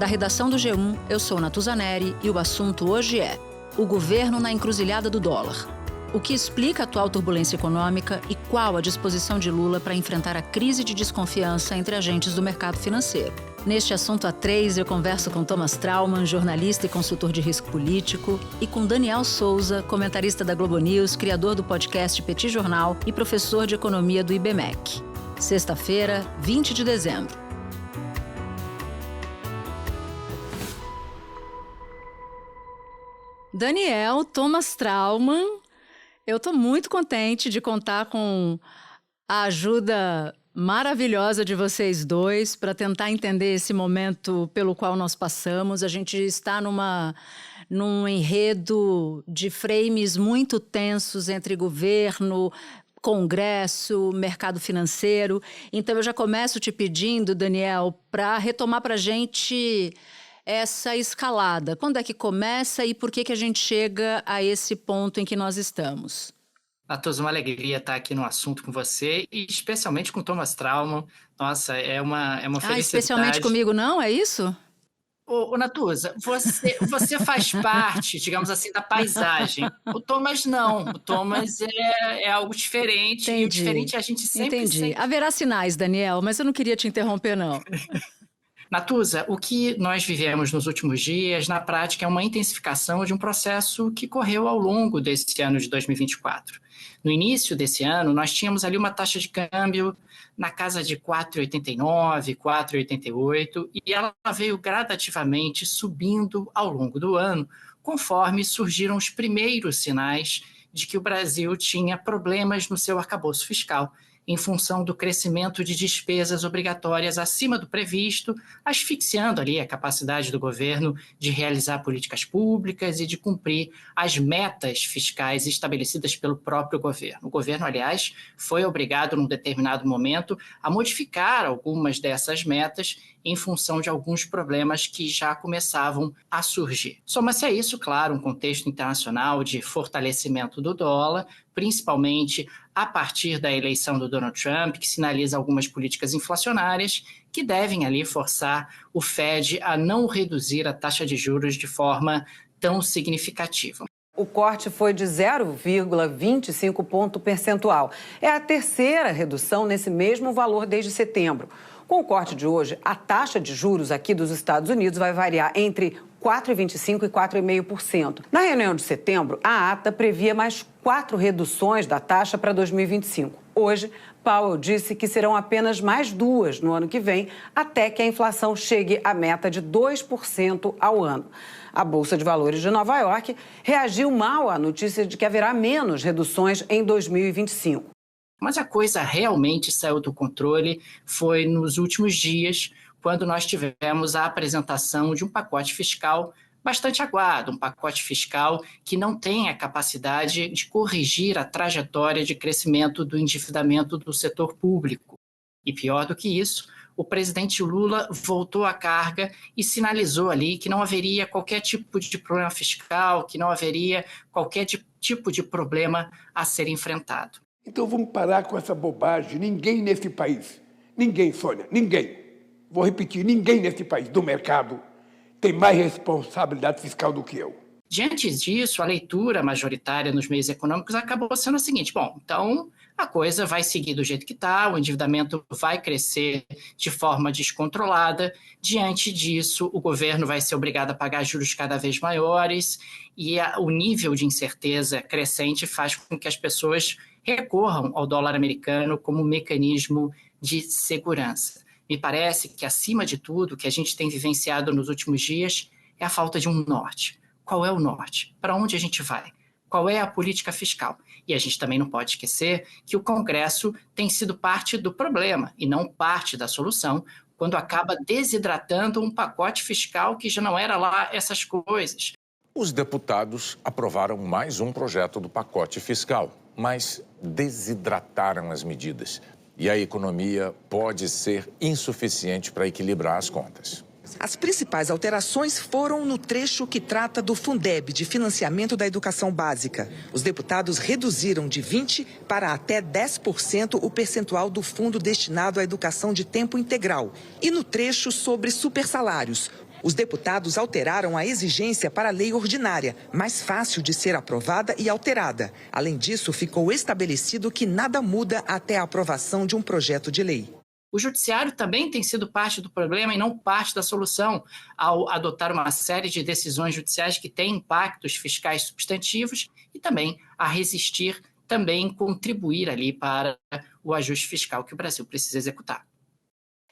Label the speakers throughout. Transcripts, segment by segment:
Speaker 1: Da redação do G1, eu sou Natuza Neri e o assunto hoje é o governo na encruzilhada do dólar. O que explica a atual turbulência econômica e qual a disposição de Lula para enfrentar a crise de desconfiança entre agentes do mercado financeiro. Neste assunto A3, eu converso com Thomas Trauman, jornalista e consultor de risco político, e com Daniel Souza, comentarista da Globo News, criador do podcast Petit Jornal e professor de economia do IBMEC. Sexta-feira, 20 de dezembro. Daniel, Thomas Trauman, eu estou muito contente de contar com a ajuda maravilhosa de vocês dois para tentar entender esse momento pelo qual nós passamos. A gente está num enredo de frames muito tensos entre governo, Congresso, mercado financeiro. Então eu já começo te pedindo, Daniel, para retomar para a gente essa escalada. Quando é que começa e por que a gente chega a esse ponto em que nós estamos?
Speaker 2: Natuza, uma alegria estar aqui no assunto com você e especialmente com Thomas Trauman. Nossa, é uma felicidade.
Speaker 1: Especialmente comigo não? É isso?
Speaker 2: Ô, Natuza, você faz parte, digamos assim, da paisagem. O Thomas não. O Thomas é algo diferente.
Speaker 1: Entendi.
Speaker 2: E o diferente a gente sempre sente.
Speaker 1: Haverá sinais, Daniel, mas eu não queria te interromper, não.
Speaker 2: Natuza, o que nós vivemos nos últimos dias, na prática, é uma intensificação de um processo que correu ao longo desse ano de 2024. No início desse ano, nós tínhamos ali uma taxa de câmbio na casa de 4,89, 4,88, e ela veio gradativamente subindo ao longo do ano, conforme surgiram os primeiros sinais de que o Brasil tinha problemas no seu arcabouço fiscal, em função do crescimento de despesas obrigatórias acima do previsto, asfixiando ali a capacidade do governo de realizar políticas públicas e de cumprir as metas fiscais estabelecidas pelo próprio governo. O governo, aliás, foi obrigado, num determinado momento, a modificar algumas dessas metas em função de alguns problemas que já começavam a surgir. Soma-se a isso, claro, um contexto internacional de fortalecimento do dólar, principalmente a partir da eleição do Donald Trump, que sinaliza algumas políticas inflacionárias que devem ali forçar o Fed a não reduzir a taxa de juros de forma tão significativa.
Speaker 3: O corte foi de 0,25 ponto percentual. É a terceira redução nesse mesmo valor desde setembro. Com o corte de hoje, a taxa de juros aqui dos Estados Unidos vai variar entre 4,25% e 4,5%. Na reunião de setembro, a ata previa mais 4 reduções da taxa para 2025. Hoje, Powell disse que serão apenas mais 2 no ano que vem, até que a inflação chegue à meta de 2% ao ano. A Bolsa de Valores de Nova York reagiu mal à notícia de que haverá menos reduções em 2025.
Speaker 2: Mas a coisa realmente saiu do controle foi nos últimos dias, quando nós tivemos a apresentação de um pacote fiscal bastante aguado, um pacote fiscal que não tem a capacidade de corrigir a trajetória de crescimento do endividamento do setor público. E pior do que isso, o presidente Lula voltou à carga e sinalizou ali que não haveria qualquer tipo de problema fiscal, que não haveria qualquer tipo de problema a ser enfrentado.
Speaker 4: Então vamos parar com essa bobagem. Ninguém nesse país, ninguém, Sônia, ninguém, vou repetir, ninguém nesse país do mercado tem mais responsabilidade fiscal do que eu.
Speaker 2: Diante disso, a leitura majoritária nos meios econômicos acabou sendo a seguinte: bom, então a coisa vai seguir do jeito que está, o endividamento vai crescer de forma descontrolada. Diante disso, o governo vai ser obrigado a pagar juros cada vez maiores e o nível de incerteza crescente faz com que as pessoas recorram ao dólar americano como mecanismo de segurança. Me parece que, acima de tudo, o que a gente tem vivenciado nos últimos dias é a falta de um norte. Qual é o norte? Para onde a gente vai? Qual é a política fiscal? E a gente também não pode esquecer que o Congresso tem sido parte do problema e não parte da solução, quando acaba desidratando um pacote fiscal que já não era lá essas coisas.
Speaker 5: Os deputados aprovaram mais um projeto do pacote fiscal, mas desidrataram as medidas. E a economia pode ser insuficiente para equilibrar as contas.
Speaker 6: As principais alterações foram no trecho que trata do Fundeb, de financiamento da educação básica. Os deputados reduziram de 20% para até 10% o percentual do fundo destinado à educação de tempo integral. E no trecho sobre supersalários, Os deputados alteraram a exigência para a lei ordinária, mais fácil de ser aprovada e alterada. Além disso, ficou estabelecido que nada muda até a aprovação de um projeto de lei.
Speaker 2: O judiciário também tem sido parte do problema e não parte da solução, ao adotar uma série de decisões judiciais que têm impactos fiscais substantivos e também a resistir, também contribuir ali para o ajuste fiscal que o Brasil precisa executar.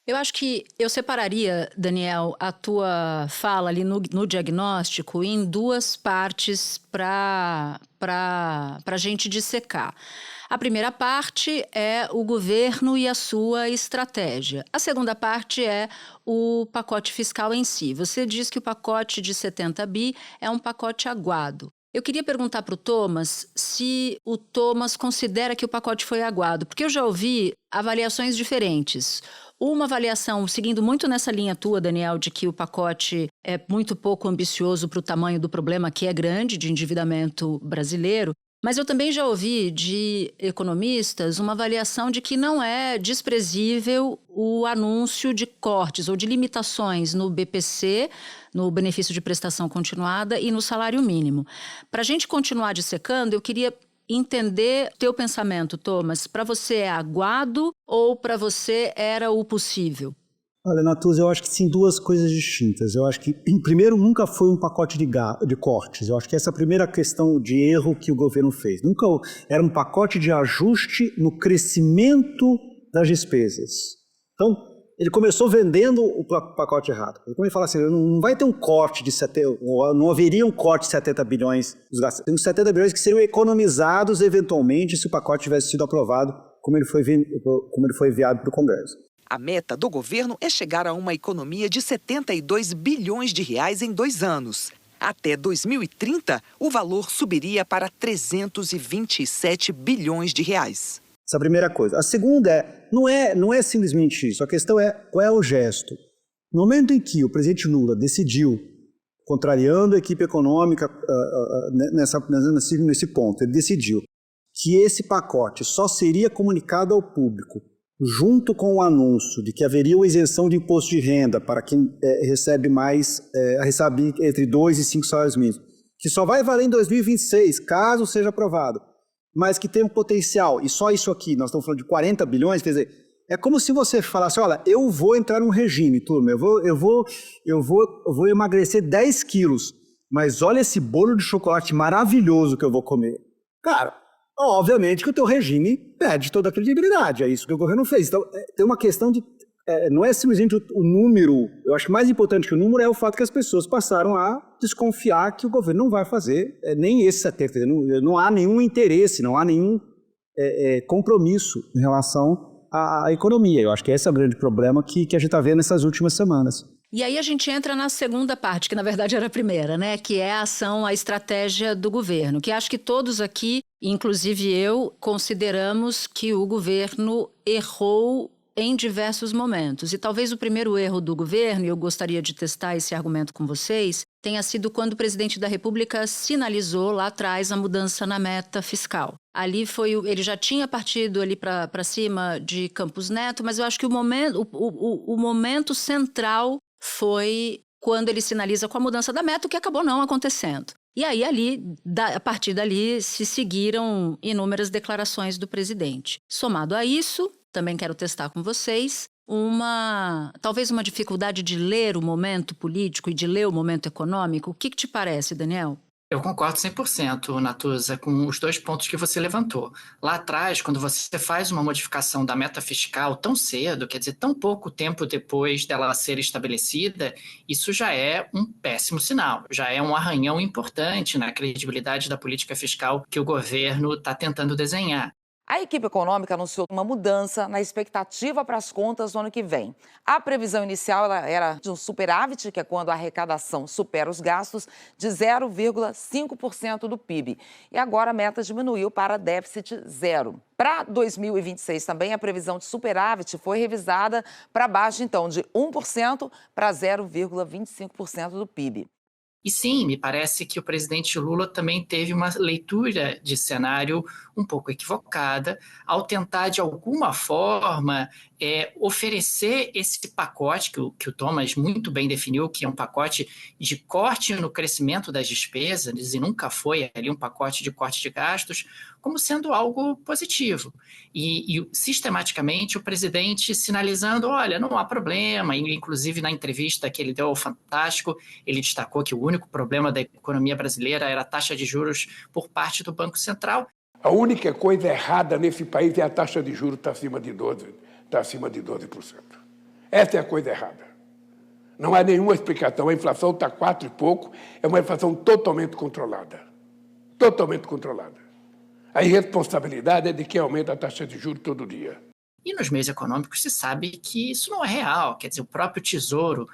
Speaker 1: Eu acho que eu separaria, Daniel, a tua fala ali no diagnóstico em duas partes para a gente dissecar. A primeira parte é o governo e a sua estratégia. A segunda parte é o pacote fiscal em si. Você diz que o pacote de 70 bi é um pacote aguado. Eu queria perguntar para o Thomas se o Thomas considera que o pacote foi aguado, porque eu já ouvi avaliações diferentes. Uma avaliação seguindo muito nessa linha tua, Daniel, de que o pacote é muito pouco ambicioso para o tamanho do problema, que é grande, de endividamento brasileiro. Mas eu também já ouvi de economistas uma avaliação de que não é desprezível o anúncio de cortes ou de limitações no BPC, no benefício de prestação continuada, e no salário mínimo. Para a gente continuar dissecando, eu queria entender teu pensamento, Thomas. Para você é aguado ou para você era o possível?
Speaker 7: Olha, Natuza, eu acho que sim, duas coisas distintas. Eu acho que, primeiro, nunca foi um pacote de cortes. Eu acho que essa é a primeira questão de erro que o governo fez. Nunca era um pacote de ajuste no crescimento das despesas. Então, ele começou vendendo o pacote errado. Ele começou a falar assim, não vai ter um corte de 70, não haveria um corte de 70 bilhões dos gastos. Tem uns 70 bilhões que seriam economizados eventualmente se o pacote tivesse sido aprovado como ele foi enviado para o Congresso.
Speaker 6: A meta do governo é chegar a uma economia de 72 bilhões de reais em 2 anos. Até 2030, o valor subiria para 327 bilhões de reais.
Speaker 7: Essa é a primeira coisa. A segunda não é simplesmente isso. A questão é qual é o gesto. No momento em que o presidente Lula decidiu, contrariando a equipe econômica nesse ponto, ele decidiu que esse pacote só seria comunicado ao público junto com o anúncio de que haveria uma isenção de imposto de renda para quem recebe entre 2 e 5 salários mínimos, que só vai valer em 2026, caso seja aprovado, mas que tem um potencial, e só isso aqui, nós estamos falando de 40 bilhões, quer dizer, é como se você falasse, olha, eu vou entrar num regime, turma, eu vou emagrecer 10 quilos, mas olha esse bolo de chocolate maravilhoso que eu vou comer. Cara, obviamente que o teu regime perde toda a credibilidade, é isso que o governo fez. Então, tem uma questão de... não é simplesmente o número, eu acho que mais importante que o número é o fato que as pessoas passaram a desconfiar que o governo não vai fazer nem esse 70, não há nenhum interesse, não há nenhum compromisso em relação à economia. Eu acho que esse é o grande problema que a gente está vendo nessas últimas semanas.
Speaker 1: E aí a gente entra na segunda parte, que na verdade era a primeira, né? Que é a ação, a estratégia do governo, que acho que todos aqui, inclusive eu, consideramos que o governo errou em diversos momentos. E talvez o primeiro erro do governo, e eu gostaria de testar esse argumento com vocês, tenha sido quando o presidente da República sinalizou lá atrás a mudança na meta fiscal. Ali ele já tinha partido ali para cima de Campos Neto, mas eu acho que o momento central foi quando ele sinaliza com a mudança da meta, o que acabou não acontecendo. E aí, a partir dali, se seguiram inúmeras declarações do presidente. Somado a isso, também quero testar com vocês, talvez uma dificuldade de ler o momento político e de ler o momento econômico. O que te parece, Daniel?
Speaker 2: Eu concordo 100%, Natuza, com os 2 pontos que você levantou. Lá atrás, quando você faz uma modificação da meta fiscal tão cedo, quer dizer, tão pouco tempo depois dela ser estabelecida, isso já é um péssimo sinal, já é um arranhão importante na credibilidade da política fiscal que o governo está tentando desenhar.
Speaker 8: A equipe econômica anunciou uma mudança na expectativa para as contas do ano que vem. A previsão inicial era de um superávit, que é quando a arrecadação supera os gastos, de 0,5% do PIB. E agora a meta diminuiu para déficit zero. Para 2026 também, a previsão de superávit foi revisada para baixo, então, de 1% para 0,25% do PIB.
Speaker 2: E sim, me parece que o presidente Lula também teve uma leitura de cenário um pouco equivocada ao tentar, de alguma forma, oferecer esse pacote que o Thomas muito bem definiu, que é um pacote de corte no crescimento das despesas, e nunca foi ali um pacote de corte de gastos, como sendo algo positivo. E sistematicamente, o presidente sinalizando, olha, não há problema, e, inclusive na entrevista que ele deu ao Fantástico, ele destacou que o único problema da economia brasileira era a taxa de juros por parte do Banco Central.
Speaker 4: A única coisa errada nesse país é a taxa de juros estar acima de 12%. Essa é a coisa errada. Não há nenhuma explicação. A inflação está 4 e pouco, é uma inflação totalmente controlada. Totalmente controlada. A irresponsabilidade é de quem aumenta a taxa de juros todo dia.
Speaker 2: E nos meios econômicos se sabe que isso não é real. Quer dizer, o próprio Tesouro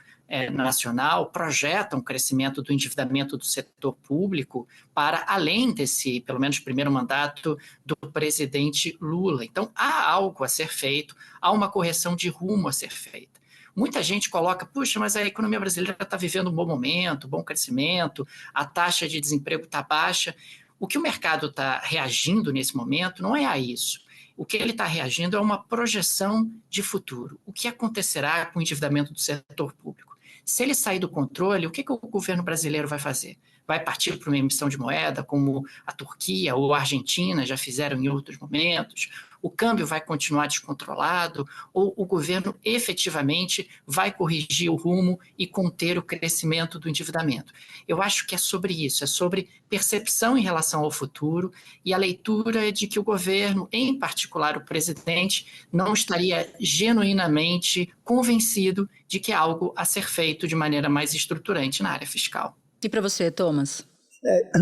Speaker 2: Nacional projeta um crescimento do endividamento do setor público para além desse, pelo menos, primeiro mandato do presidente Lula. Então, há algo a ser feito, há uma correção de rumo a ser feita. Muita gente coloca, puxa, mas a economia brasileira está vivendo um bom momento, bom crescimento, a taxa de desemprego está baixa. O que o mercado está reagindo nesse momento não é a isso. O que ele está reagindo é uma projeção de futuro. O que acontecerá com o endividamento do setor público? Se ele sair do controle, o que o governo brasileiro vai fazer? Vai partir para uma emissão de moeda, como a Turquia ou a Argentina já fizeram em outros momentos? O câmbio vai continuar descontrolado? Ou o governo efetivamente vai corrigir o rumo e conter o crescimento do endividamento? Eu acho que é sobre isso, é sobre percepção em relação ao futuro e a leitura de que o governo, em particular o presidente, não estaria genuinamente convencido de que há algo a ser feito de maneira mais estruturante na área fiscal.
Speaker 1: E para você, Thomas?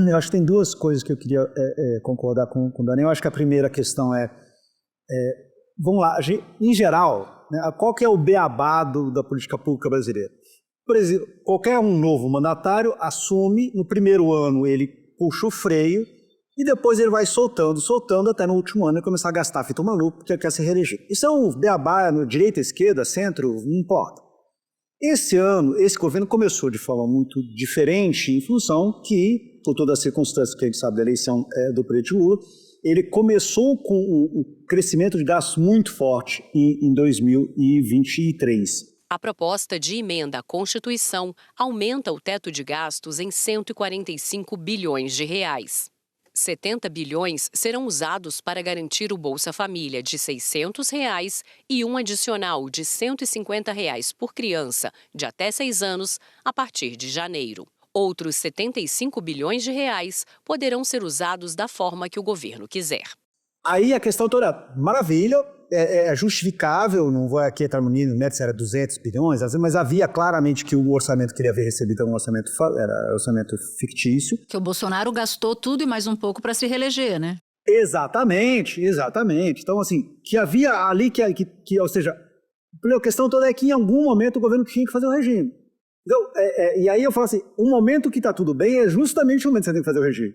Speaker 7: Eu acho que tem duas coisas que eu queria concordar com o Daniel. Eu acho que a primeira questão vamos lá, em geral, né, qual que é o beabá da política pública brasileira? Por exemplo, qualquer um novo mandatário assume, no primeiro ano ele puxa o freio e depois ele vai soltando até no último ano ele começar a gastar feito maluco porque ele quer se reeleger. Isso é um beabá, direita, esquerda, centro, não importa. Esse ano, esse governo começou de forma muito diferente em função que, por todas as circunstâncias que a gente sabe da eleição do presidente Lula, ele começou com um crescimento de gastos muito forte em 2023.
Speaker 9: A proposta de emenda à Constituição aumenta o teto de gastos em 145 bilhões de reais. 70 bilhões serão usados para garantir o Bolsa Família de R$ 600 e um adicional de R$ 150 por criança de até 6 anos a partir de janeiro. Outros 75 bilhões de reais poderão ser usados da forma que o governo quiser.
Speaker 7: Aí a questão toda, maravilha, é justificável, não vou aqui entrar no mérito se era 200 bilhões, mas havia claramente que o orçamento que ele havia recebido era um orçamento fictício.
Speaker 1: Que o Bolsonaro gastou tudo e mais um pouco para se reeleger, né?
Speaker 7: Exatamente. Então, assim, que havia ali ou seja, a questão toda é que em algum momento o governo tinha que fazer o regime. Então, e aí eu falo assim, o momento que está tudo bem é justamente o momento que você tem que fazer o regime.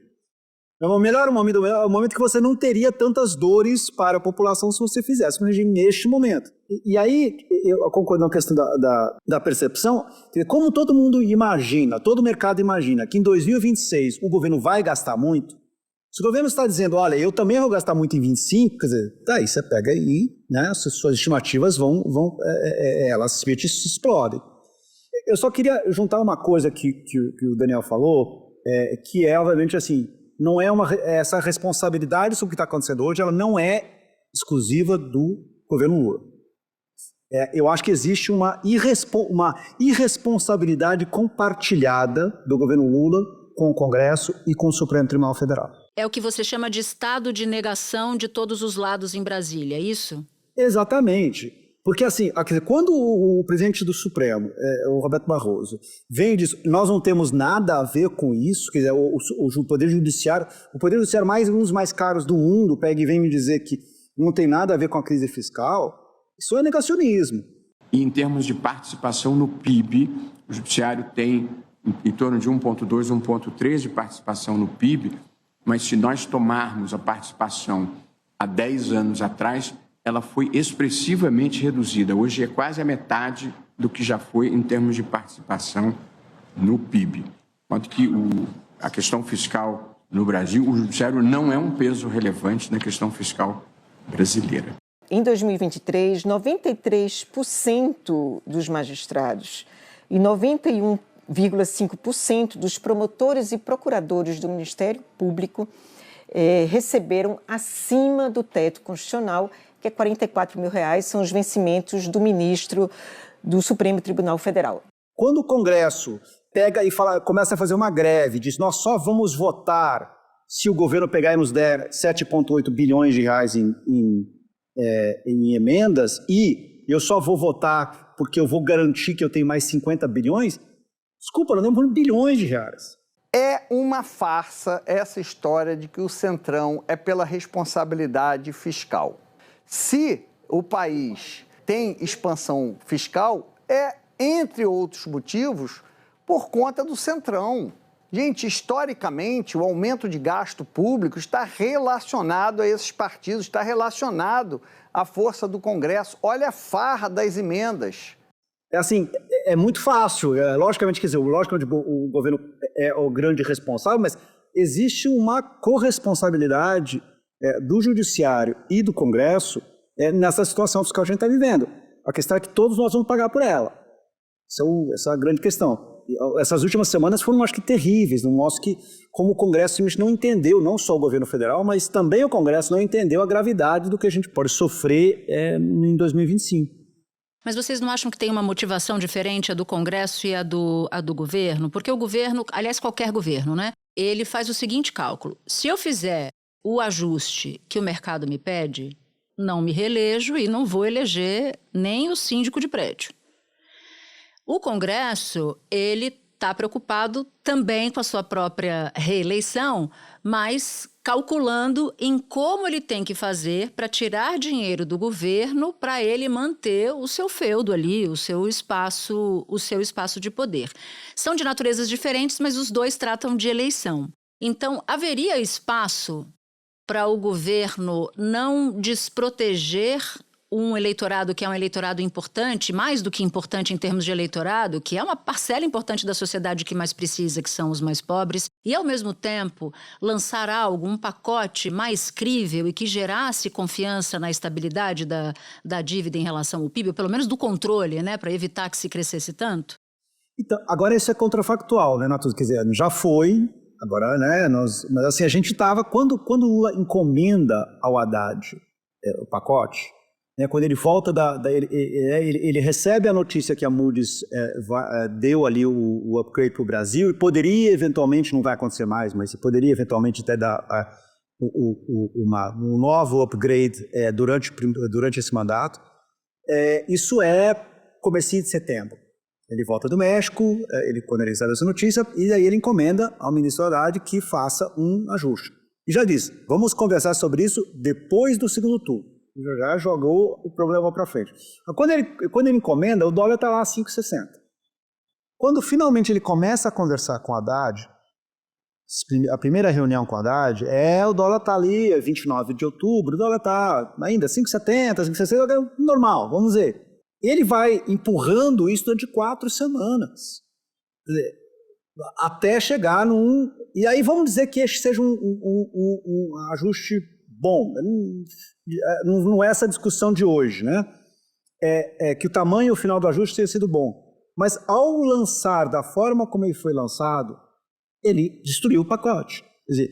Speaker 7: É o momento que você não teria tantas dores para a população se você fizesse um regime neste momento. E aí, eu concordo na questão da percepção, que como todo mundo imagina, todo o mercado imagina que em 2026 o governo vai gastar muito, se o governo está dizendo, olha, eu também vou gastar muito em 25, quer dizer, daí você pega aí, né, suas estimativas elas se explodem. Eu só queria juntar uma coisa que o Daniel falou, que é, obviamente, assim, não é essa responsabilidade sobre o que está acontecendo hoje, ela não é exclusiva do governo Lula. Eu acho que existe uma irresponsabilidade compartilhada do governo Lula com o Congresso e com o Supremo Tribunal Federal.
Speaker 1: É o que você chama de estado de negação de todos os lados em Brasília, é isso? Exatamente.
Speaker 7: Porque, assim, quando o presidente do Supremo, o Roberto Barroso, vem e diz nós não temos nada a ver com isso, quer dizer, o Poder Judiciário um dos mais caros do mundo, pega e vem me dizer que não tem nada a ver com a crise fiscal, isso é negacionismo.
Speaker 10: E em termos de participação no PIB, o Judiciário tem em torno de 1,2, 1,3 de participação no PIB, mas se nós tomarmos a participação há 10 anos atrás, ela foi expressivamente reduzida. Hoje é quase a metade do que já foi em termos de participação no PIB. quanto que a questão fiscal no Brasil, o judiciário não é um peso relevante na questão fiscal brasileira.
Speaker 11: Em 2023, 93% dos magistrados e 91,5% dos promotores e procuradores do Ministério Público receberam acima do teto constitucional, que é R$ 44 mil, são os vencimentos do ministro do Supremo Tribunal Federal.
Speaker 7: Quando o Congresso pega e começa a fazer uma greve, diz nós só vamos votar se o governo pegar e nos der 7,8 bilhões de reais em emendas e eu só vou votar porque eu vou garantir que eu tenho mais 50 bilhões, desculpa, nós temos bilhões de reais.
Speaker 12: É uma farsa essa história de que o Centrão é pela responsabilidade fiscal. Se o país tem expansão fiscal, é, entre outros motivos, por conta do Centrão. Gente, historicamente, o aumento de gasto público está relacionado a esses partidos, está relacionado à força do Congresso. Olha a farra das emendas.
Speaker 7: É assim, é muito fácil. Logicamente, quer dizer, o governo é o grande responsável, mas existe uma corresponsabilidade do Judiciário e do Congresso nessa situação fiscal que a gente está vivendo. A questão é que todos nós vamos pagar por ela. Essa é a grande questão. Essas últimas semanas foram, acho que, terríveis, no mostro que, como o Congresso não entendeu, não só o governo federal, mas também o Congresso não entendeu a gravidade do que a gente pode sofrer em 2025.
Speaker 1: Mas vocês não acham que tem uma motivação diferente a do Congresso e a do governo? Porque o governo, aliás, qualquer governo, né? Ele faz o seguinte cálculo. Se eu fizer o ajuste que o mercado me pede, não me reelejo e não vou eleger nem o síndico de prédio. O Congresso, ele está preocupado também com a sua própria reeleição, mas calculando em como ele tem que fazer para tirar dinheiro do governo para ele manter o seu feudo ali, o seu espaço de poder. São de naturezas diferentes, mas os dois tratam de eleição. Então, haveria espaço para o governo não desproteger um eleitorado que é um eleitorado importante, mais do que importante em termos de eleitorado, que é uma parcela importante da sociedade que mais precisa, que são os mais pobres, e, ao mesmo tempo, lançar algo, um pacote mais crível e que gerasse confiança na estabilidade da dívida em relação ao PIB, ou pelo menos do controle, né, para evitar que se crescesse tanto?
Speaker 7: Então, agora isso é contrafactual, né, Natuza? Quer dizer, já foi, agora, né, mas assim, a gente estava, quando o Lula encomenda ao Haddad o pacote, quando ele volta, ele recebe a notícia que a Moody's deu ali o upgrade para o Brasil e poderia eventualmente, não vai acontecer mais, mas poderia eventualmente até dar um novo upgrade durante esse mandato. Isso é comecinho de setembro. Ele volta do México, quando ele recebe essa notícia, e aí ele encomenda ao ministro Haddad que faça um ajuste. E já diz, vamos conversar sobre isso depois do segundo turno. Já jogou o problema para frente. Quando ele encomenda, o dólar está lá a 5,60. Quando finalmente ele começa a conversar com o Haddad, a primeira reunião com o Haddad, o dólar está ali, 29 de outubro, o dólar está ainda 5,70, 5,60, normal, vamos ver. Ele vai empurrando isso durante 4 semanas. Quer dizer, até chegar num... E aí vamos dizer que este seja um ajuste bom. Não é essa discussão de hoje, né? Que o tamanho e o final do ajuste tenha sido bom. Mas ao lançar da forma como ele foi lançado, ele destruiu o pacote. Quer dizer,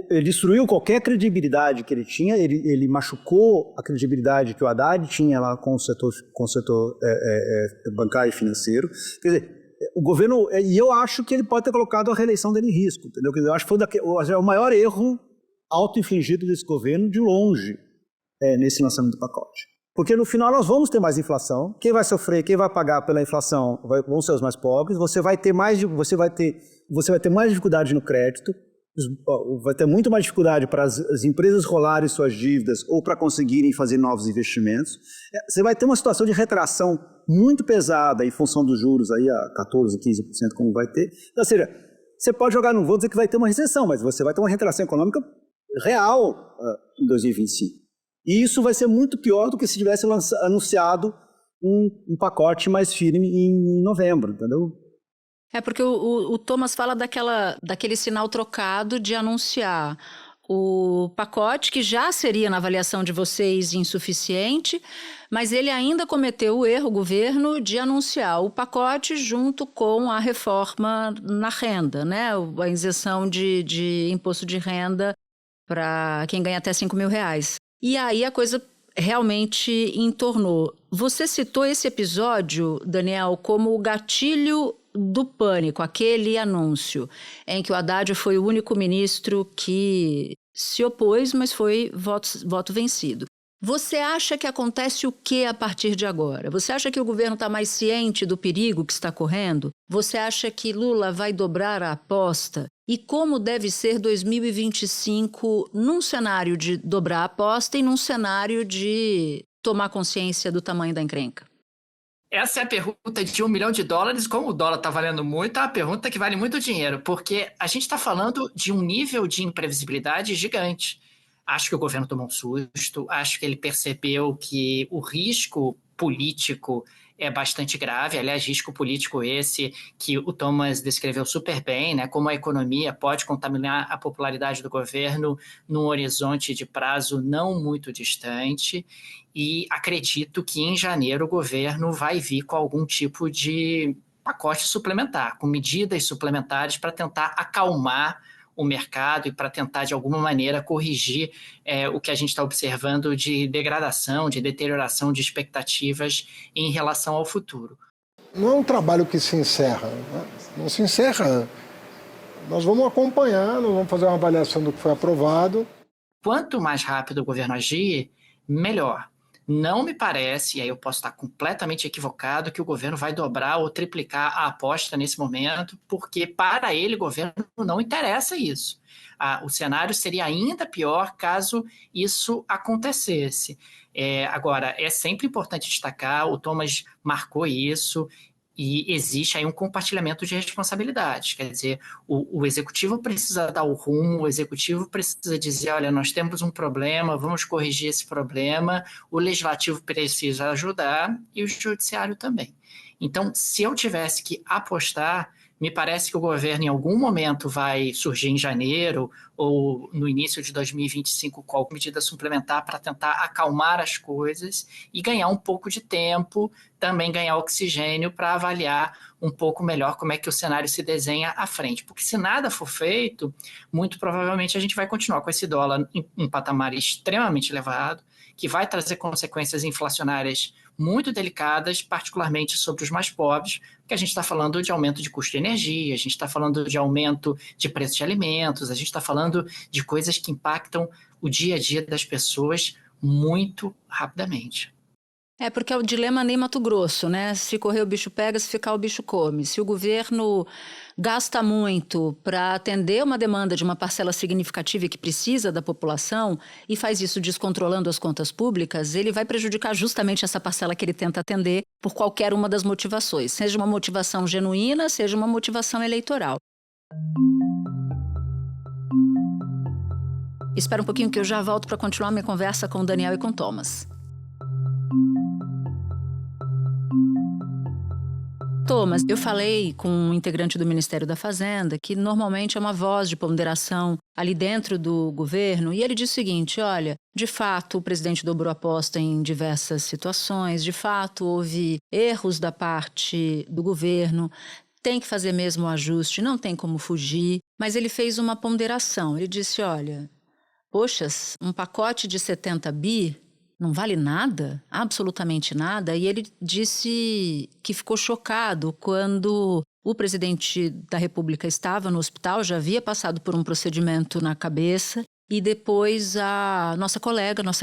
Speaker 7: ele destruiu qualquer credibilidade que ele tinha, ele machucou a credibilidade que o Haddad tinha lá com o setor bancário e financeiro. Quer dizer, o governo... E eu acho que ele pode ter colocado a reeleição dele em risco, entendeu? Eu acho que foi o maior erro auto-infligido desse governo, de longe, nesse lançamento do pacote. Porque no final nós vamos ter mais inflação. Quem vai sofrer, quem vai pagar pela inflação vão ser os mais pobres. Você vai ter mais dificuldade no crédito. Vai ter muito mais dificuldade para as empresas rolarem suas dívidas ou para conseguirem fazer novos investimentos. Você vai ter uma situação de retração muito pesada em função dos juros aí a 14%, 15%, como vai ter. Ou seja, você pode jogar, não vou dizer que vai ter uma recessão, mas você vai ter uma retração econômica real em 2025. E isso vai ser muito pior do que se tivesse anunciado um pacote mais firme em novembro, entendeu?
Speaker 1: É porque o Thomas fala daquele sinal trocado de anunciar o pacote, que já seria, na avaliação de vocês, insuficiente, mas ele ainda cometeu o erro, o governo, de anunciar o pacote junto com a reforma na renda, né? A isenção de imposto de renda para quem ganha até R$5.000. E aí a coisa realmente entornou. Você citou esse episódio, Daniel, como o gatilho do pânico, aquele anúncio em que o Haddad foi o único ministro que se opôs, mas foi voto vencido. Você acha que acontece o que a partir de agora? Você acha que o governo está mais ciente do perigo que está correndo? Você acha que Lula vai dobrar a aposta? E como deve ser 2025 num cenário de dobrar a aposta e num cenário de tomar consciência do tamanho da encrenca?
Speaker 2: Essa é a pergunta de $1 milhão. Como o dólar está valendo muito, é uma pergunta que vale muito dinheiro, porque a gente está falando de um nível de imprevisibilidade gigante. Acho que o governo tomou um susto, acho que ele percebeu que o risco político é bastante grave, aliás, risco político esse que o Thomas descreveu super bem, né? Como a economia pode contaminar a popularidade do governo num horizonte de prazo não muito distante, e acredito que em janeiro o governo vai vir com algum tipo de pacote suplementar, com medidas suplementares para tentar acalmar o mercado e para tentar, de alguma maneira, corrigir o que a gente está observando de degradação, de deterioração de expectativas em relação ao futuro.
Speaker 13: Não é um trabalho que se encerra, né? Não se encerra. Nós vamos acompanhar, nós vamos fazer uma avaliação do que foi aprovado.
Speaker 2: Quanto mais rápido o governo agir, melhor. Não me parece, e aí eu posso estar completamente equivocado, que o governo vai dobrar ou triplicar a aposta nesse momento, porque para ele, o governo, não interessa isso. O cenário seria ainda pior caso isso acontecesse. Agora, é sempre importante destacar, o Thomas marcou isso, e existe aí um compartilhamento de responsabilidades. Quer dizer, o executivo precisa dar o rumo, o executivo precisa dizer, olha, nós temos um problema, vamos corrigir esse problema, o legislativo precisa ajudar e o judiciário também. Então, se eu tivesse que apostar, me parece que o governo em algum momento vai surgir em janeiro ou no início de 2025 com alguma medida suplementar para tentar acalmar as coisas e ganhar um pouco de tempo, também ganhar oxigênio para avaliar um pouco melhor como é que o cenário se desenha à frente. Porque se nada for feito, muito provavelmente a gente vai continuar com esse dólar em um patamar extremamente elevado, que vai trazer consequências inflacionárias muito delicadas, particularmente sobre os mais pobres, porque a gente está falando de aumento de custo de energia, a gente está falando de aumento de preço de alimentos, a gente está falando de coisas que impactam o dia a dia das pessoas muito rapidamente.
Speaker 1: Porque é o dilema nem Mato Grosso, né? Se correr o bicho pega, se ficar o bicho come. Se o governo gasta muito para atender uma demanda de uma parcela significativa que precisa da população e faz isso descontrolando as contas públicas, ele vai prejudicar justamente essa parcela que ele tenta atender por qualquer uma das motivações, seja uma motivação genuína, seja uma motivação eleitoral. Espera um pouquinho que eu já volto para continuar minha conversa com o Daniel e com o Thomas. Thomas, eu falei com um integrante do Ministério da Fazenda, que normalmente é uma voz de ponderação ali dentro do governo, e ele disse o seguinte, olha, de fato o presidente dobrou a aposta em diversas situações, de fato houve erros da parte do governo, tem que fazer mesmo o ajuste, não tem como fugir, mas ele fez uma ponderação, ele disse, olha, poxa, um pacote de 70 bi não vale nada, absolutamente nada, e ele disse que ficou chocado quando o presidente da República estava no hospital, já havia passado por um procedimento na cabeça, e depois a nossa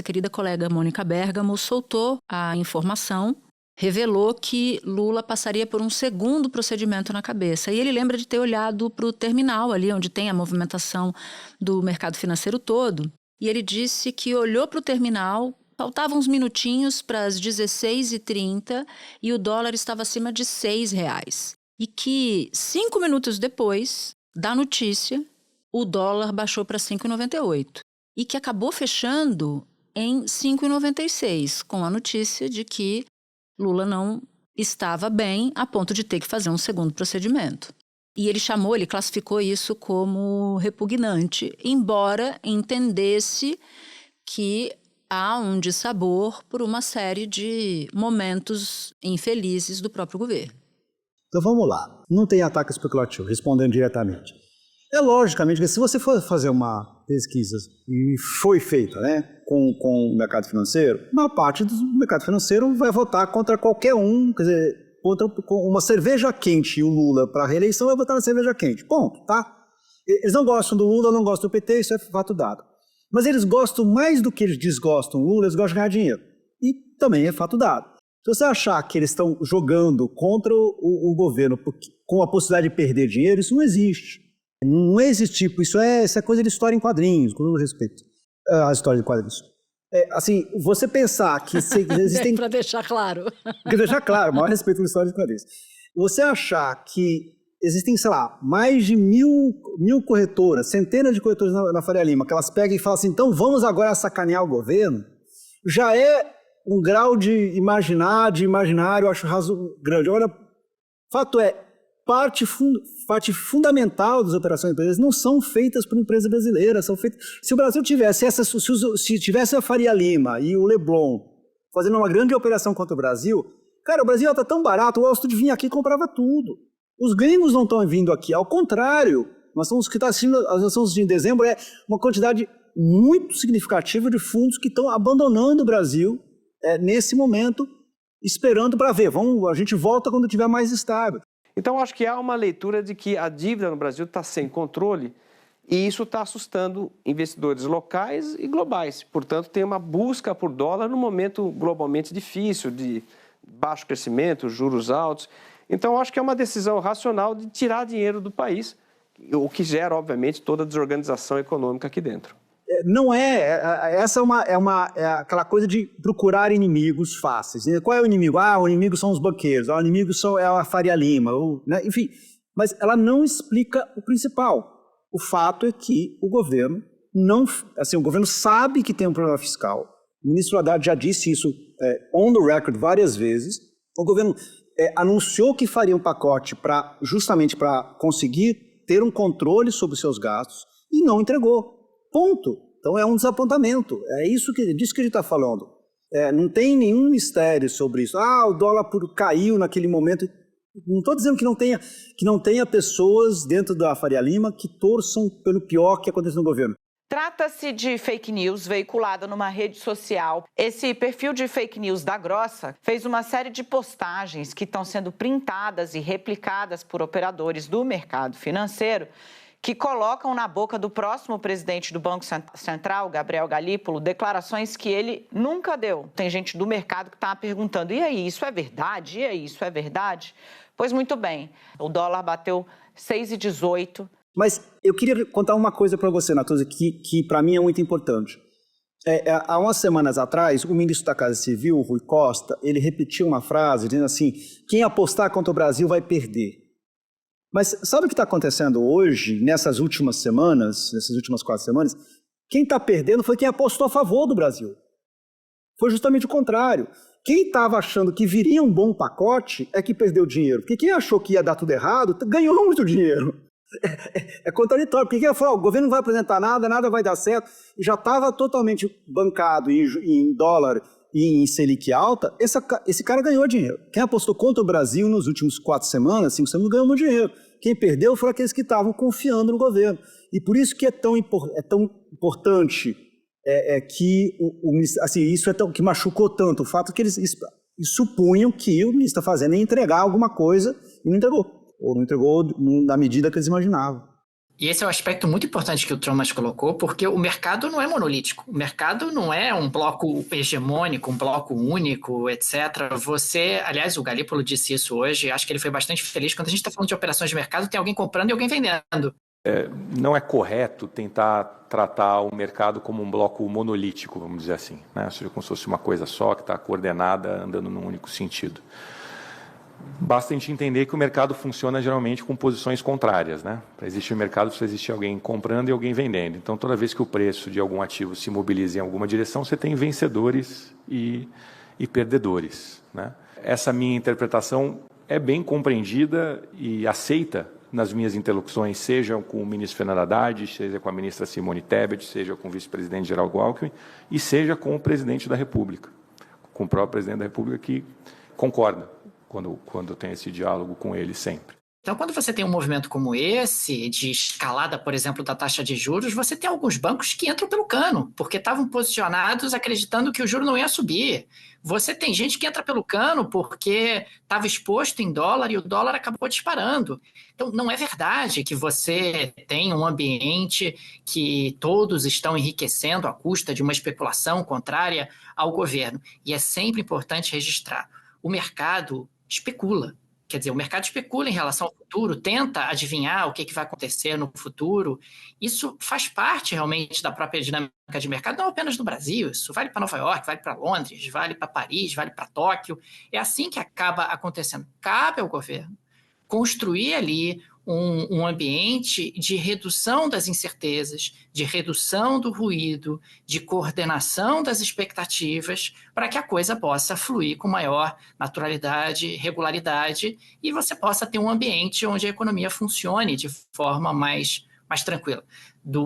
Speaker 1: querida colega Mônica Bergamo soltou a informação, revelou que Lula passaria por um segundo procedimento na cabeça. E ele lembra de ter olhado para o terminal ali, onde tem a movimentação do mercado financeiro todo, e ele disse que olhou para o terminal. Faltavam uns minutinhos para as 16h30 e o dólar estava acima de R$6. E que 5 minutos depois da notícia, o dólar baixou para 5,98. E que acabou fechando em 5,96, com a notícia de que Lula não estava bem a ponto de ter que fazer um segundo procedimento. E ele classificou isso como repugnante, embora entendesse que há um dissabor por uma série de momentos infelizes do próprio governo.
Speaker 7: Então vamos lá, não tem ataque especulativo, respondendo diretamente. É logicamente que se você for fazer uma pesquisa, e foi feita, né, com o mercado financeiro, uma parte do mercado financeiro vai votar contra qualquer um, quer dizer, contra uma cerveja quente e o Lula para a reeleição vai votar na cerveja quente, ponto, tá? Eles não gostam do Lula, não gostam do PT, isso é fato dado. Mas eles gostam mais do que eles desgostam do Lula, eles gostam de ganhar dinheiro. E também é fato dado. Se você achar que eles estão jogando contra o governo com a possibilidade de perder dinheiro, isso não existe. Não existe tipo, isso é coisa de história em quadrinhos, com todo respeito à história de quadrinhos. Assim, você pensar que existem...
Speaker 1: Para deixar claro.
Speaker 7: Para deixar claro, maior respeito pela história de quadrinhos. Você achar que existem, sei lá, mais de mil corretoras, centenas de corretoras na Faria Lima, que elas pegam e falam assim, então vamos agora sacanear o governo, já é um grau de imaginário, eu acho grande. Agora, fato é, parte fundamental das operações de empresas não são feitas por empresas brasileiras, são feitas... Se o Brasil tivesse se tivesse a Faria Lima e o Leblon fazendo uma grande operação contra o Brasil, cara, o Brasil está tão barato, o Wall Street vinha aqui e comprava tudo. Os gringos não estão vindo aqui, ao contrário, nós estamos assistindo em dezembro, é uma quantidade muito significativa de fundos que estão abandonando o Brasil nesse momento, esperando para ver, a gente volta quando estiver mais estável.
Speaker 14: Então, acho que há uma leitura de que a dívida no Brasil está sem controle e isso está assustando investidores locais e globais. Portanto, tem uma busca por dólar num momento globalmente difícil, de baixo crescimento, juros altos. Então, acho que é uma decisão racional de tirar dinheiro do país, o que gera, obviamente, toda a desorganização econômica aqui dentro.
Speaker 7: Não essa é aquela coisa de procurar inimigos fáceis. Qual é o inimigo? O inimigo são os banqueiros, o inimigo é a Faria Lima, né? Enfim. Mas ela não explica o principal. O fato é que o governo o governo sabe que tem um problema fiscal. O ministro Haddad já disse isso on the record várias vezes. O governo anunciou que faria um pacote justamente para conseguir ter um controle sobre os seus gastos e não entregou. Ponto. Então é um desapontamento. É disso que a gente está falando. Não tem nenhum mistério sobre isso. O dólar caiu naquele momento. Não estou dizendo que não tenha pessoas dentro da Faria Lima que torçam pelo pior que aconteceu no governo.
Speaker 15: Trata-se de fake news veiculada numa rede social. Esse perfil de fake news da Grossa fez uma série de postagens que estão sendo printadas e replicadas por operadores do mercado financeiro que colocam na boca do próximo presidente do Banco Central, Gabriel Galípolo, declarações que ele nunca deu. Tem gente do mercado que está perguntando, e aí, isso é verdade? E aí, isso é verdade? Pois muito bem, o dólar bateu 6,18.
Speaker 7: Mas eu queria contar uma coisa para você, Natuza, que para mim é muito importante. Há umas semanas atrás, o ministro da Casa Civil, Rui Costa, ele repetiu uma frase dizendo assim, quem apostar contra o Brasil vai perder. Mas sabe o que está acontecendo hoje, nessas últimas 4 semanas? Quem está perdendo foi quem apostou a favor do Brasil. Foi justamente o contrário. Quem estava achando que viria um bom pacote é que perdeu dinheiro. Porque quem achou que ia dar tudo errado, ganhou muito dinheiro. É contraditório, porque quem falou, o governo não vai apresentar nada vai dar certo, e já estava totalmente bancado em dólar e em Selic alta, esse cara ganhou dinheiro. Quem apostou contra o Brasil nos últimos 4 semanas, 5 semanas, ganhou muito dinheiro. Quem perdeu foram aqueles que estavam confiando no governo. E por isso que é tão importante que isso que machucou tanto, o fato que eles supunham que o ministro da Fazenda ia entregar alguma coisa e não entregou. Ou não entregou na medida que eles imaginavam.
Speaker 2: E esse é um aspecto muito importante que o Thomas colocou, porque o mercado não é monolítico. O mercado não é um bloco hegemônico, um bloco único, etc. Aliás, o Galípolo disse isso hoje, acho que ele foi bastante feliz. Quando a gente está falando de operações de mercado, tem alguém comprando e alguém vendendo.
Speaker 16: Não é correto tentar tratar o mercado como um bloco monolítico, vamos dizer assim, né? Ou seja, como se fosse uma coisa só, que está coordenada, andando num único sentido. Basta a gente entender que o mercado funciona geralmente com posições contrárias, né? Para existir um mercado, precisa existir alguém comprando e alguém vendendo. Então, toda vez que o preço de algum ativo se mobiliza em alguma direção, você tem vencedores e perdedores, né? Essa minha interpretação é bem compreendida e aceita nas minhas interlocuções, seja com o ministro Fernando Haddad, seja com a ministra Simone Tebet, seja com o vice-presidente Geraldo Alckmin e seja com o presidente da República, com o próprio presidente da República, que concorda quando tem esse diálogo com ele sempre.
Speaker 2: Então, quando você tem um movimento como esse, de escalada, por exemplo, da taxa de juros, você tem alguns bancos que entram pelo cano, porque estavam posicionados acreditando que o juro não ia subir. Você tem gente que entra pelo cano porque estava exposto em dólar e o dólar acabou disparando. Então, não é verdade que você tem um ambiente que todos estão enriquecendo à custa de uma especulação contrária ao governo. E é sempre importante registrar. O mercado especula. Quer dizer, o mercado especula em relação ao futuro, tenta adivinhar o que vai acontecer no futuro. Isso faz parte realmente da própria dinâmica de mercado, não apenas no Brasil. Isso vale para Nova York, vale para Londres, vale para Paris, vale para Tóquio. É assim que acaba acontecendo. Cabe ao governo construir ali um ambiente de redução das incertezas, de redução do ruído, de coordenação das expectativas, para que a coisa possa fluir com maior naturalidade, regularidade, e você possa ter um ambiente onde a economia funcione de forma mais tranquila.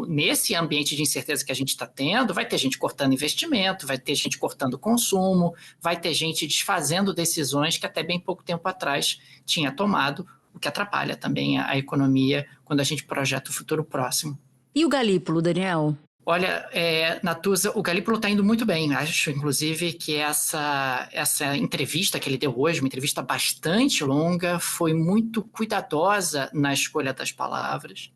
Speaker 2: Nesse ambiente de incerteza que a gente está tendo, vai ter gente cortando investimento, vai ter gente cortando consumo, vai ter gente desfazendo decisões que até bem pouco tempo atrás tinha tomado, o que atrapalha também a economia quando a gente projeta o futuro próximo.
Speaker 1: E o Galípolo, Daniel?
Speaker 2: Olha, Natuza, o Galípolo está indo muito bem. Acho, inclusive, que essa entrevista que ele deu hoje, uma entrevista bastante longa, foi muito cuidadosa na escolha das palavras.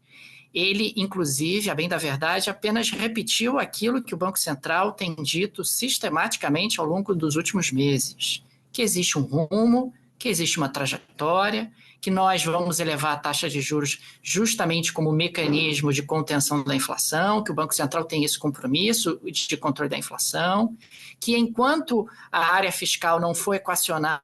Speaker 2: Ele, inclusive, a bem da verdade, apenas repetiu aquilo que o Banco Central tem dito sistematicamente ao longo dos últimos meses, que existe um rumo, que existe uma trajetória, que nós vamos elevar a taxa de juros justamente como mecanismo de contenção da inflação, que o Banco Central tem esse compromisso de controle da inflação, que enquanto a área fiscal não for equacionada,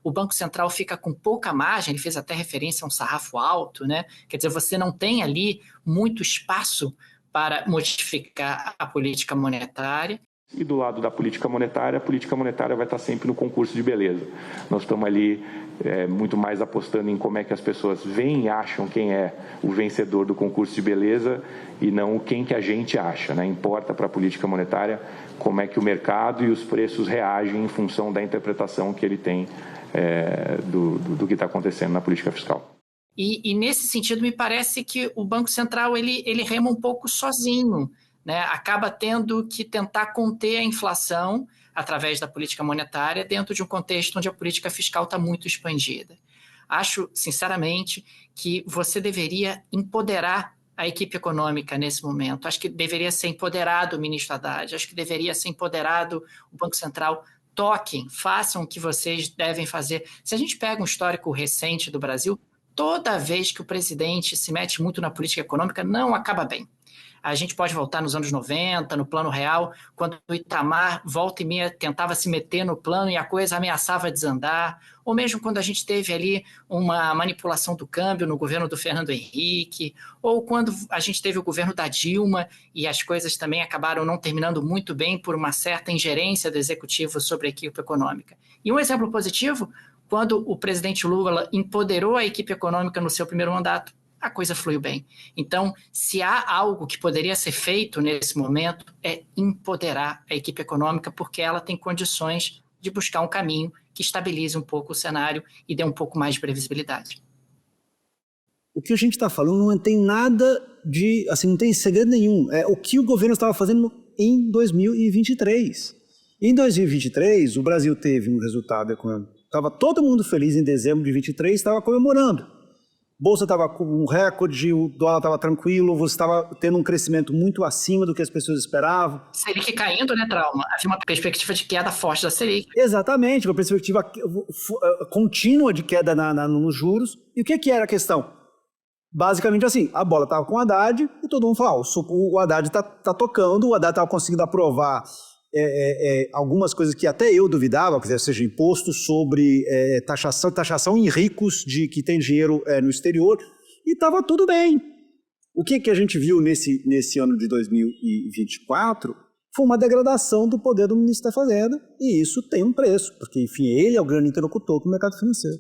Speaker 2: o Banco Central fica com pouca margem, ele fez até referência a um sarrafo alto, né? Quer dizer, você não tem ali muito espaço para modificar a política monetária.
Speaker 16: E do lado da política monetária, a política monetária vai estar sempre no concurso de beleza. Nós estamos ali muito mais apostando em como é que as pessoas veem e acham quem é o vencedor do concurso de beleza e não quem que a gente acha, né? Importa para a política monetária como é que o mercado e os preços reagem em função da interpretação que ele tem do que está acontecendo na política fiscal.
Speaker 2: E nesse sentido, me parece que o Banco Central ele rema um pouco sozinho, né? Acaba tendo que tentar conter a inflação através da política monetária dentro de um contexto onde a política fiscal está muito expandida. Acho, sinceramente, que você deveria empoderar a equipe econômica nesse momento. Acho que deveria ser empoderado o ministro Haddad, acho que deveria ser empoderado o Banco Central. Toquem, façam o que vocês devem fazer. Se a gente pega um histórico recente do Brasil, toda vez que o presidente se mete muito na política econômica, não acaba bem. A gente pode voltar nos anos 90, no Plano Real, quando o Itamar, volta e meia, tentava se meter no plano e a coisa ameaçava desandar, ou mesmo quando a gente teve ali uma manipulação do câmbio no governo do Fernando Henrique, ou quando a gente teve o governo da Dilma e as coisas também acabaram não terminando muito bem por uma certa ingerência do executivo sobre a equipe econômica. E um exemplo positivo, quando o presidente Lula empoderou a equipe econômica no seu primeiro mandato, a coisa fluiu bem. Então, se há algo que poderia ser feito nesse momento, é empoderar a equipe econômica, porque ela tem condições de buscar um caminho que estabilize um pouco o cenário e dê um pouco mais de previsibilidade.
Speaker 7: O que a gente está falando não tem nada de, assim, não tem segredo nenhum. É o que o governo estava fazendo em 2023. Em 2023, o Brasil teve um resultado econômico. Estava todo mundo feliz em dezembro de 2023, estava comemorando. Bolsa estava com um recorde, o dólar estava tranquilo, você estava tendo um crescimento muito acima do que as pessoas esperavam.
Speaker 2: Selic caindo, né, Trauma? Havia uma perspectiva de queda forte da Selic.
Speaker 7: Exatamente, uma perspectiva contínua de queda nos juros. E o que era a questão? Basicamente assim, a bola estava com o Haddad e todo mundo falou, o Haddad está tocando, o Haddad estava conseguindo aprovar algumas coisas que até eu duvidava, quer dizer, seja imposto sobre taxação em ricos que tem dinheiro no exterior, e estava tudo bem. O que a gente viu nesse ano de 2024 foi uma degradação do poder do ministro da Fazenda, e isso tem um preço, porque, enfim, ele é o grande interlocutor com o mercado financeiro.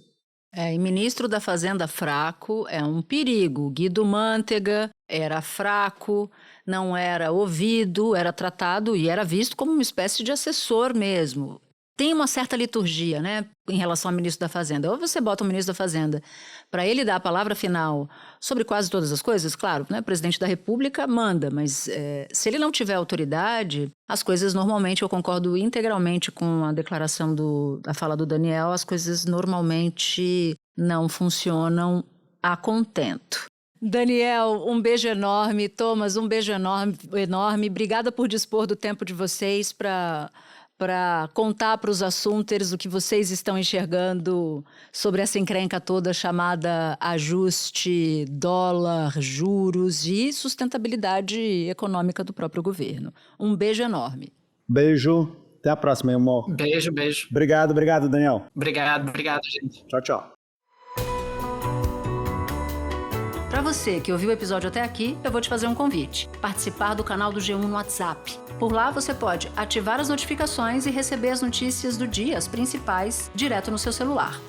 Speaker 1: E ministro da Fazenda fraco é um perigo. Guido Mantega era fraco, não era ouvido, era tratado e era visto como uma espécie de assessor mesmo. Tem uma certa liturgia, né, em relação ao ministro da Fazenda. Ou você bota o ministro da Fazenda para ele dar a palavra final sobre quase todas as coisas, claro, né, o presidente da República manda, mas se ele não tiver autoridade, as coisas normalmente, eu concordo integralmente com a declaração da fala do Daniel, as coisas normalmente não funcionam a contento. Daniel, um beijo enorme. Thomas, um beijo enorme. Obrigada por dispor do tempo de vocês para contar para os assunters o que vocês estão enxergando sobre essa encrenca toda chamada ajuste, dólar, juros e sustentabilidade econômica do próprio governo. Um beijo enorme.
Speaker 7: Beijo. Até a próxima, meu amor.
Speaker 2: Beijo.
Speaker 7: Obrigado, Daniel.
Speaker 2: Obrigado, gente.
Speaker 7: Tchau.
Speaker 1: Para você que ouviu o episódio até aqui, eu vou te fazer um convite. Participar do canal do G1 no WhatsApp. Por lá você pode ativar as notificações e receber as notícias do dia, as principais, direto no seu celular.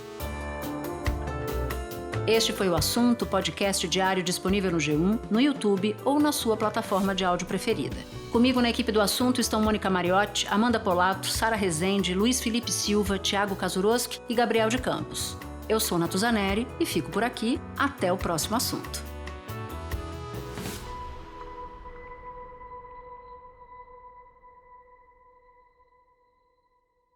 Speaker 1: Este foi o Assunto, podcast diário disponível no G1, no YouTube ou na sua plataforma de áudio preferida. Comigo na equipe do Assunto estão Mônica Mariotti, Amanda Polato, Sara Rezende, Luiz Felipe Silva, Thiago Kazuroski e Gabriel de Campos. Eu sou Natuzaneri e fico por aqui. Até o próximo assunto.